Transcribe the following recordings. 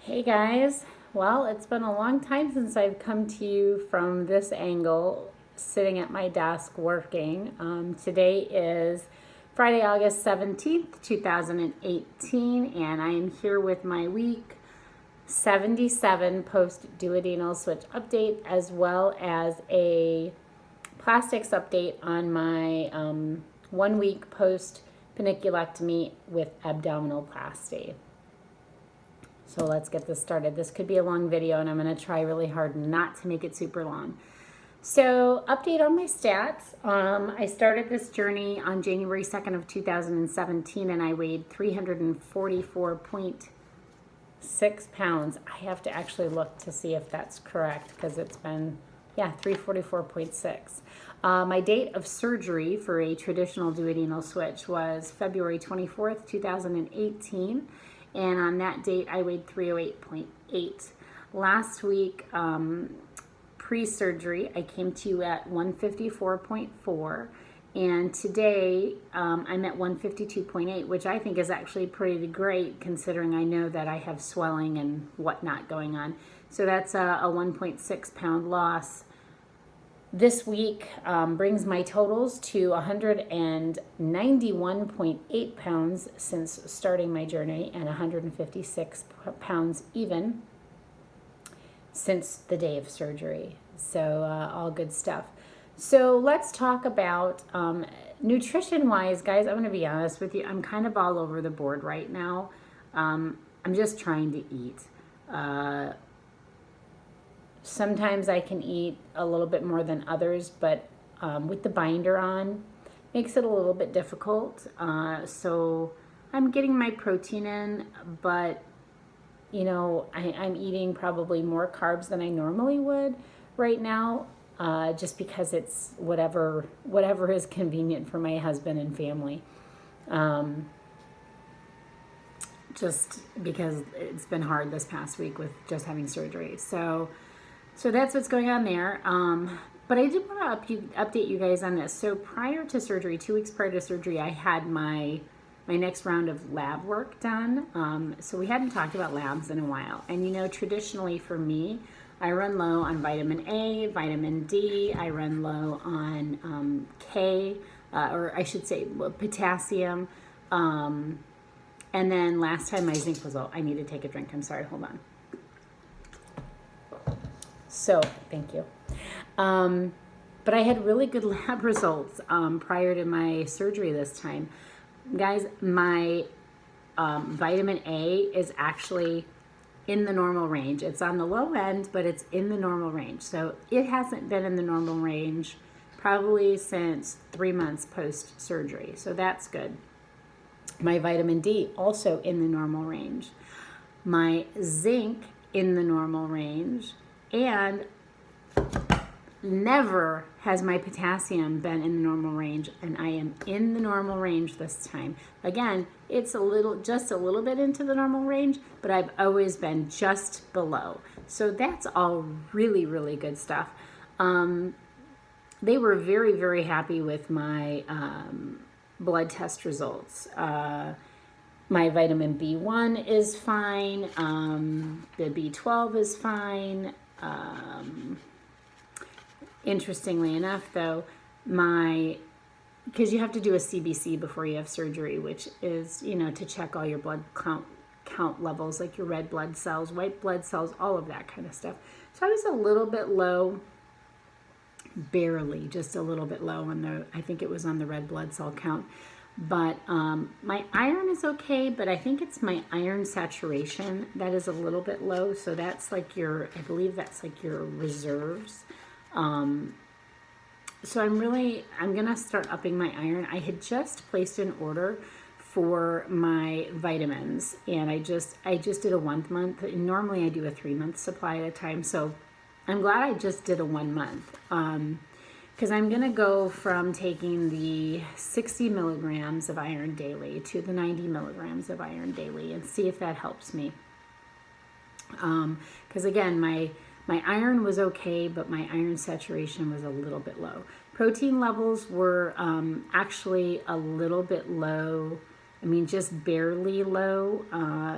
Hey guys, well, it's been a long time since I've come to you from this angle, sitting at my desk working. Today is Friday, August 17th, 2018, and I am here with my week 77 Post Duodenal Switch update, as well as a plastics update on my 1 week post panniculectomy with abdominalplasty. So let's get this started. This could be a long video, and I'm going to try really hard not to make it super long. So update on my stats. I started this journey on January 2nd of 2017, and I weighed 344.6 pounds. I have to actually look to see if that's correct, because it's been, 344.6. My date of surgery for a traditional duodenal switch was February 24th, 2018. And on that date, I weighed 308.8. Last week, pre-surgery, I came to you at 154.4. And today, I'm at 152.8, which I think is actually pretty great, considering I know that I have swelling and whatnot going on. So that's a 1.6 pound loss. This week brings my totals to 191.8 pounds since starting my journey, and 156 pounds even since the day of surgery. So all good stuff. So let's talk about nutrition-wise, guys. I'm going to be honest with you. I'm kind of all over the board right now. I'm just trying to eat. Sometimes I can eat a little bit more than others, but with the binder on, makes it a little bit difficult. So I'm getting my protein in, but I'm eating probably more carbs than I normally would right now, just because it's whatever is convenient for my husband and family. Just because it's been hard this past week with just having surgery. So that's what's going on there. But I did want to update you guys on this. So prior to surgery, 2 weeks prior to surgery, I had my next round of lab work done. So we hadn't talked about labs in a while. And traditionally for me, I run low on vitamin A, vitamin D. I run low on K, or I should say potassium. And then last time my zinc was low. I need to take a drink. I'm sorry. Hold on. So, thank you. But I had really good lab results prior to my surgery this time. Guys, my vitamin A is actually in the normal range. It's on the low end, but it's in the normal range. So it hasn't been in the normal range probably since 3 months post-surgery. So that's good. My vitamin D also in the normal range. My zinc in the normal range. And never has my potassium been in the normal range, and I am in the normal range this time. Again, it's just a little bit into the normal range, but I've always been just below. So that's all really, really good stuff. They were very, very happy with my blood test results. My vitamin B1 is fine. The B12 is fine. Interestingly enough, though, because you have to do a CBC before you have surgery, which is, to check all your blood count levels, like your red blood cells, white blood cells, all of that kind of stuff. So I was a little bit low, barely, just a little bit low I think it was on the red blood cell count. But my iron is okay, but I think it's my iron saturation that is a little bit low. So that's like I believe that's like your reserves. So I'm going to start upping my iron. I had just placed an order for my vitamins, and I just did a 1 month. Normally I do a 3 month supply at a time. So I'm glad I just did a 1 month. Because I'm going to go from taking the 60 milligrams of iron daily to the 90 milligrams of iron daily and see if that helps me. Because again, my iron was okay, but my iron saturation was a little bit low. Protein levels were actually a little bit low. I mean, just barely low.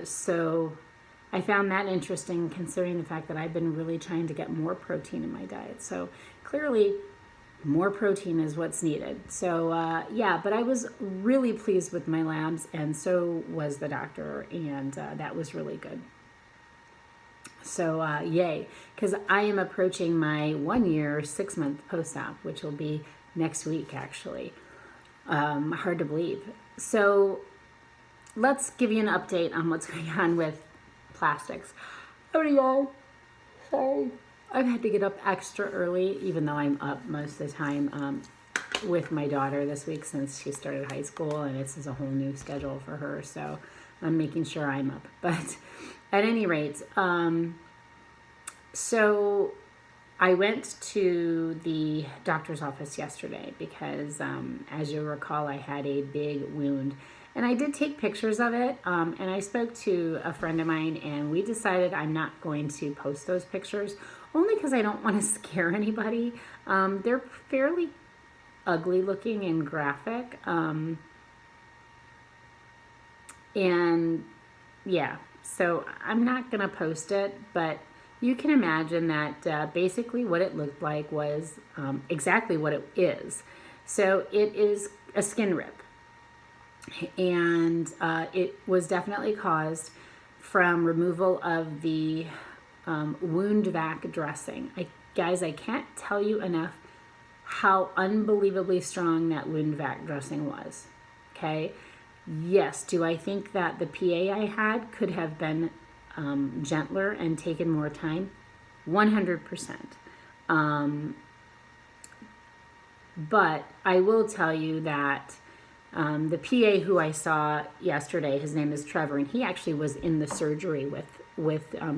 So I found that interesting considering the fact that I've been really trying to get more protein in my diet. So clearly more protein is what's needed. So yeah, but I was really pleased with my labs, and so was the doctor, and that was really good. So yay, because I am approaching my 1 year, 6-month post-op, which will be next week actually. Hard to believe. So let's give you an update on what's going on with plastics. Oh y'all, sorry. I've had to get up extra early, even though I'm up most of the time with my daughter this week since she started high school, and this is a whole new schedule for her. So I'm making sure I'm up. But at any rate, so I went to the doctor's office yesterday because, as you'll recall, I had a big wound. And I did take pictures of it, and I spoke to a friend of mine, and we decided I'm not going to post those pictures, only because I don't want to scare anybody. They're fairly ugly looking and graphic. And yeah, so I'm not going to post it, but you can imagine that basically what it looked like was exactly what it is. So it is a skin rip. And it was definitely caused from removal of the wound vac dressing. Guys, I can't tell you enough how unbelievably strong that wound vac dressing was. Okay. Yes. Do I think that the PA I had could have been gentler and taken more time? 100%. But I will tell you that the PA who I saw yesterday, his name is Trevor, and he actually was in the surgery with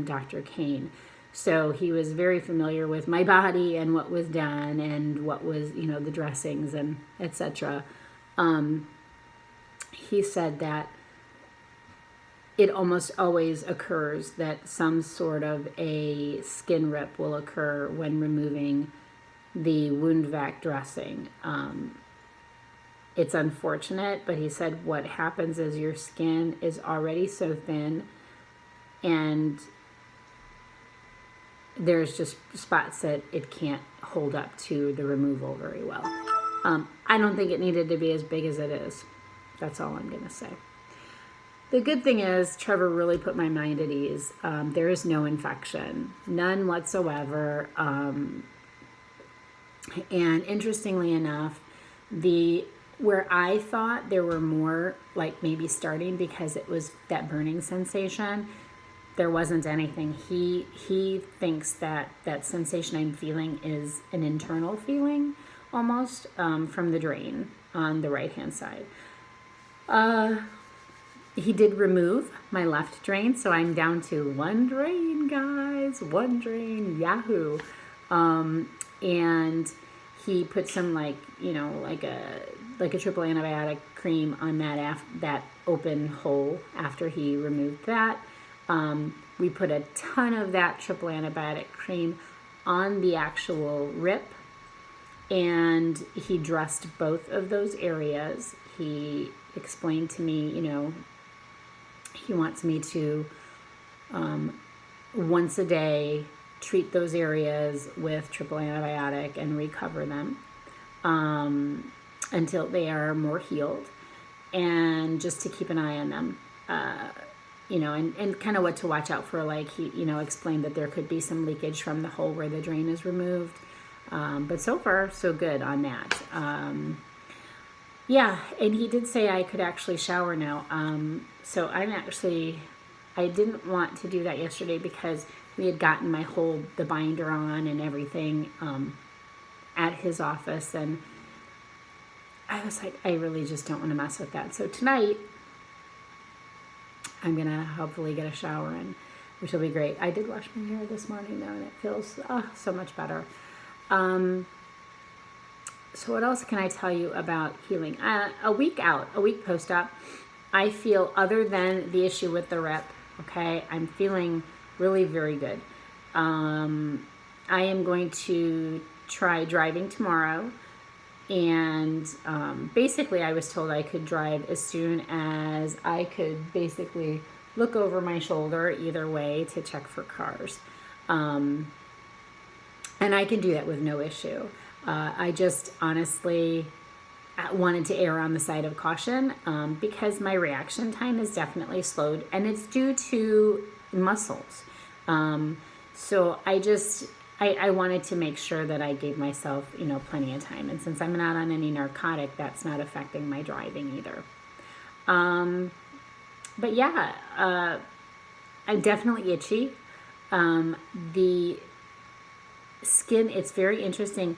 Dr. Kane. So he was very familiar with my body and what was done and what was, the dressings and etc. He said that it almost always occurs that some sort of a skin rip will occur when removing the wound vac dressing. It's unfortunate, but he said what happens is your skin is already so thin, and there's just spots that it can't hold up to the removal very well. I don't think it needed to be as big as it is. That's all I'm going to say. The good thing is Trevor really put my mind at ease. There is no infection, none whatsoever. And interestingly enough, where I thought there were more, like maybe starting because it was that burning sensation, there wasn't anything. He thinks that sensation I'm feeling is an internal feeling almost from the drain on the right hand side. He did remove my left drain, so I'm down to one drain, guys. One drain, yahoo. And he put some like a triple antibiotic cream on that open hole after he removed that. We put a ton of that triple antibiotic cream on the actual rip, and he dressed both of those areas. He explained to me, he wants me to once a day treat those areas with triple antibiotic and recover them until they are more healed, and just to keep an eye on them, and kind of what to watch out for. Like he, explained that there could be some leakage from the hole where the drain is removed. But so far, so good on that. Yeah, and he did say I could actually shower now. So I didn't want to do that yesterday because we had gotten the binder on and everything at his office, and I was like, I really just don't want to mess with that. So tonight, I'm going to hopefully get a shower in, which will be great. I did wash my hair this morning, though, and it feels so much better. So what else can I tell you about healing? A week post-op, I feel, other than the issue with the rep, okay, I'm feeling really very good. I am going to try driving tomorrow. And basically I was told I could drive as soon as I could basically look over my shoulder either way to check for cars. And I can do that with no issue. I just honestly wanted to err on the side of caution because my reaction time is definitely slowed, and it's due to muscles. So I wanted to make sure that I gave myself, plenty of time. And since I'm not on any narcotic, that's not affecting my driving either. But yeah, I'm definitely itchy. The skin, it's very interesting.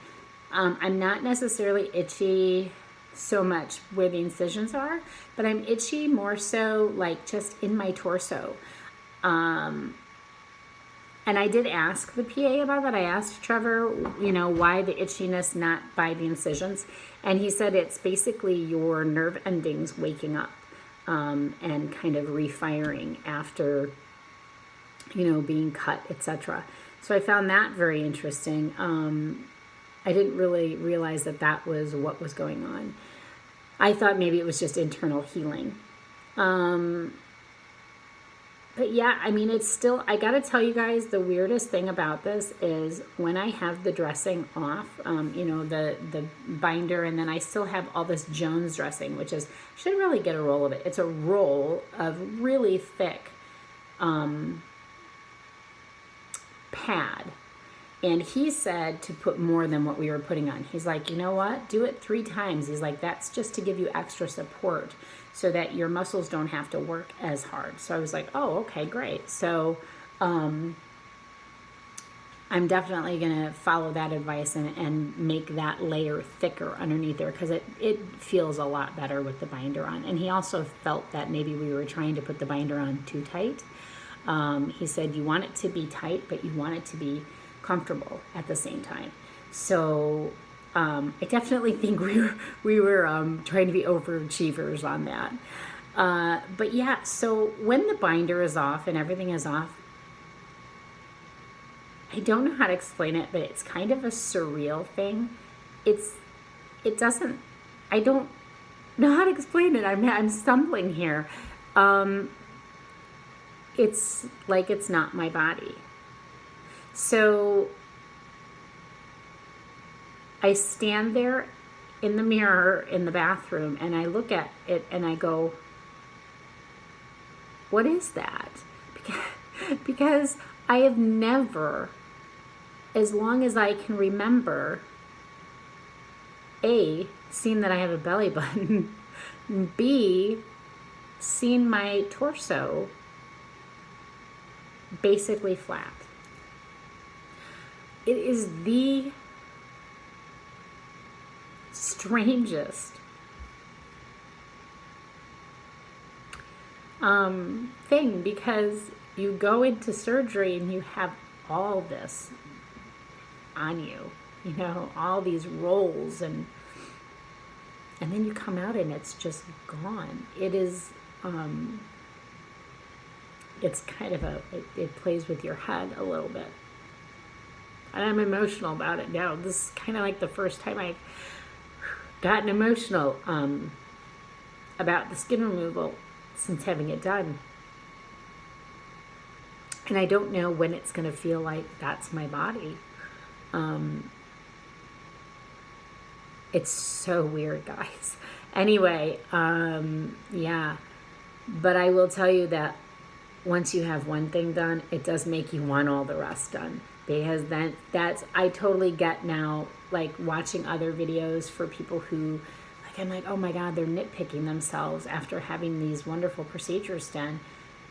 I'm not necessarily itchy so much where the incisions are, but I'm itchy more so like just in my torso. And I did ask the PA about that. I asked Trevor, why the itchiness, not by the incisions. And he said it's basically your nerve endings waking up and kind of refiring after, being cut, etc. So I found that very interesting. I didn't really realize that was what was going on. I thought maybe it was just internal healing. But yeah, I mean, it's still, I gotta tell you guys, the weirdest thing about this is when I have the dressing off, the binder, and then I still have all this Jones dressing, which is, I should really get a roll of it. It's a roll of really thick pad. And he said to put more than what we were putting on. He's like, you know what? Do it 3 times. He's like, that's just to give you extra support so that your muscles don't have to work as hard. So I was like, oh, okay, great. So I'm definitely going to follow that advice and make that layer thicker underneath there because it feels a lot better with the binder on. And he also felt that maybe we were trying to put the binder on too tight. He said, you want it to be tight, but you want it to be comfortable at the same time. So I definitely think we were trying to be overachievers on that. But yeah, so when the binder is off and everything is off, I don't know how to explain it, but it's kind of a surreal thing. I don't know how to explain it. I'm stumbling here. It's like it's not my body. So I stand there in the mirror in the bathroom and I look at it and I go, what is that? Because I have never, as long as I can remember, A, seen that I have a belly button, B, seen my torso basically flat. It is the strangest thing because you go into surgery and you have all this on you, all these rolls and then you come out and it's just gone. It is it's kind of it plays with your head a little bit. And I'm emotional about it now. This is kind of like the first time I've gotten emotional about the skin removal since having it done. And I don't know when it's going to feel like that's my body. It's so weird, guys. Anyway, yeah. But I will tell you that once you have one thing done, it does make you want all the rest done. Because that's I totally get now, like watching other videos for people who, like I'm like, oh my God, they're nitpicking themselves after having these wonderful procedures done.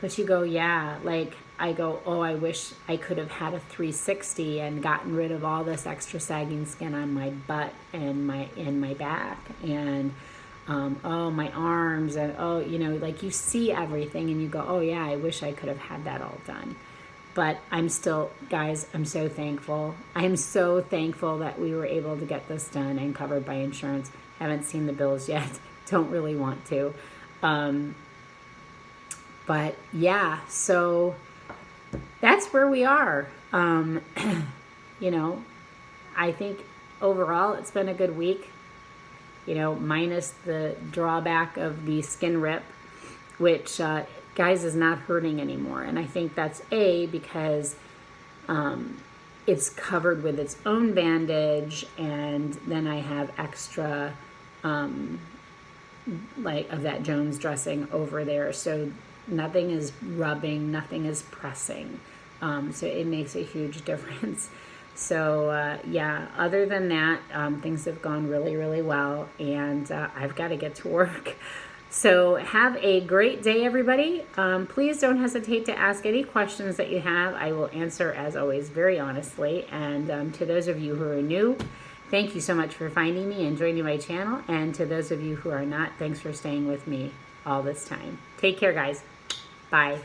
But you go, yeah, like I go, oh, I wish I could have had a 360 and gotten rid of all this extra sagging skin on my butt and my back and oh, my arms and oh, like you see everything and you go, oh yeah, I wish I could have had that all done. But I'm still, guys, I'm so thankful. I'm so thankful that we were able to get this done and covered by insurance. Haven't seen the bills yet. Don't really want to. But yeah, so that's where we are. I think overall it's been a good week, minus the drawback of the skin rip, which guys, is not hurting anymore. And I think that's because it's covered with its own bandage, and then I have extra like of that Jones dressing over there, so nothing is rubbing, nothing is pressing, so it makes a huge difference. So yeah, other than that, things have gone really, really well, and I've got to get to work. So have a great day, everybody. Please don't hesitate to ask any questions that you have. I will answer, as always, very honestly. And to those of you who are new, thank you so much for finding me and joining my channel. And to those of you who are not, thanks for staying with me all this time. Take care, guys. Bye.